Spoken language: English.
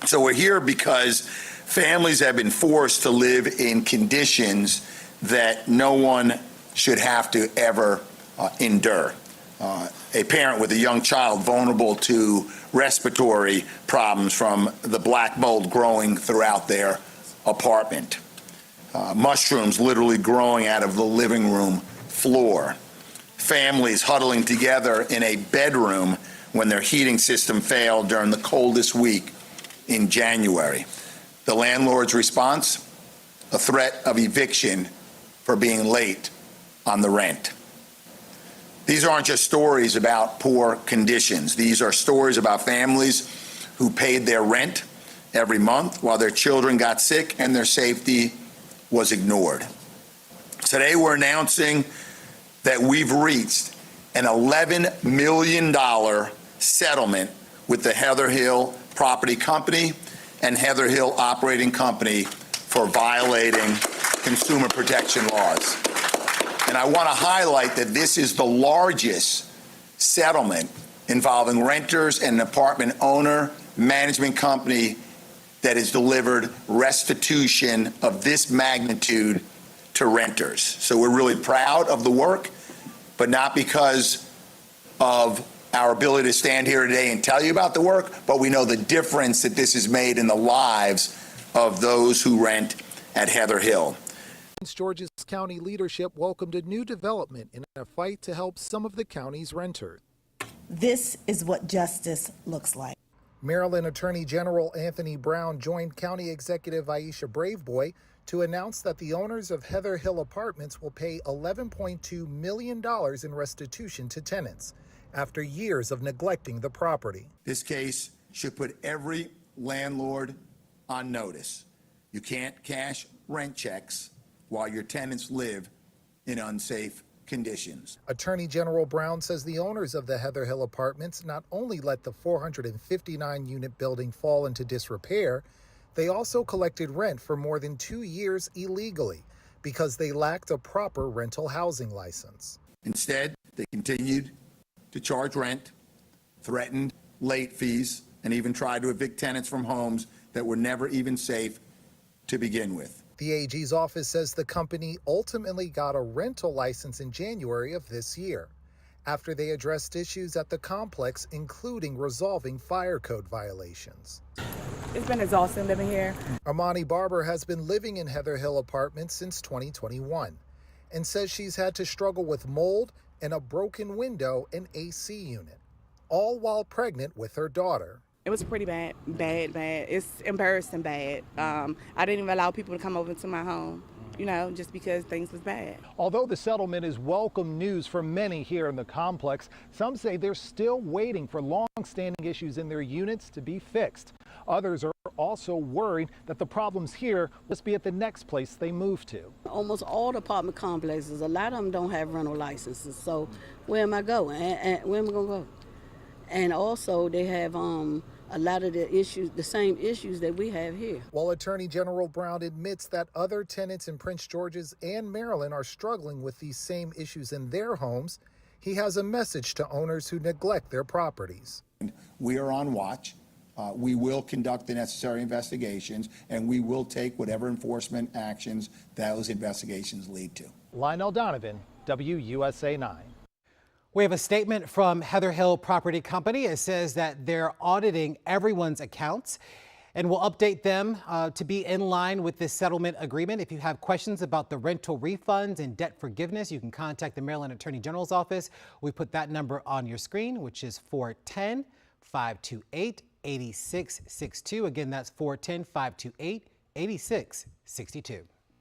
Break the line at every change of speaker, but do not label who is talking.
So we're here because families have been forced to live in conditions that no one should have to ever endure. A parent with a young child vulnerable to respiratory problems from the black mold growing throughout their apartment. Mushrooms literally growing out of the living room floor. Families huddling together in a bedroom when their heating system failed during the coldest week in January. The landlord's response? A threat of eviction for being late on the rent. These aren't just stories about poor conditions. These are stories about families who paid their rent every month while their children got sick and their safety was ignored. Today we're announcing that we've reached an $11 million settlement with the Heather Hill Property Company and Heather Hill Operating Company for violating consumer protection laws. And I want to highlight that this is the largest settlement involving renters and an apartment owner management company that has delivered restitution of this magnitude to renters. So we're really proud of the work, but not because of our ability to stand here today and tell you about the work, but we know the difference that this has made in the lives of those who rent at Heather Hill.
Prince George's County leadership welcomed a new development in a fight to help some of the county's renters.
This is what justice looks like.
Maryland Attorney General Anthony Brown joined County Executive Aisha Braveboy to announce that the owners of Heather Hill Apartments will pay $11.2 million in restitution to tenants after years of neglecting the property.
This case should put every landlord on notice. You can't cash rent checks while your tenants live in unsafe conditions.
Attorney General Brown says the owners of the Heather Hill Apartments not only let the 459-unit building fall into disrepair, they also collected rent for more than 2 years illegally because they lacked a proper rental housing license.
Instead, they continued to charge rent, threatened late fees, and even tried to evict tenants from homes that were never even safe to begin with.
The AG's office says the company ultimately got a rental license in January of this year, after they addressed issues at the complex, including resolving fire code violations.
It's been exhausting living here.
Armani Barber has been living in Heather Hill Apartments since 2021 and says she's had to struggle with mold and a broken window and AC unit, all while pregnant with her daughter.
It was pretty bad. It's embarrassing bad. I didn't even allow people to come over to my home, just because things was bad.
Although the settlement is welcome news for many here in the complex, some say they're still waiting for long-standing issues in their units to be fixed. Others are also worried that the problems here will just be at the next place they move to.
Almost all the apartment complexes, a lot of them don't have rental licenses. So where am I going? And where am I going to go? And also they have a lot of the issues, the same issues that we have here.
While Attorney General Brown admits that other tenants in Prince George's and Maryland are struggling with these same issues in their homes, he has a message to owners who neglect their properties.
We are on watch. We will conduct the necessary investigations, and we will take whatever enforcement actions those investigations lead to.
Lionel Donovan, WUSA 9.
We have a statement from Heather Hill Property Company. It says that they're auditing everyone's accounts and will update them to be in line with this settlement agreement. If you have questions about the rental refunds and debt forgiveness, you can contact the Maryland Attorney General's office. We put that number on your screen, which is 410-528-8662. Again, that's 410-528-8662.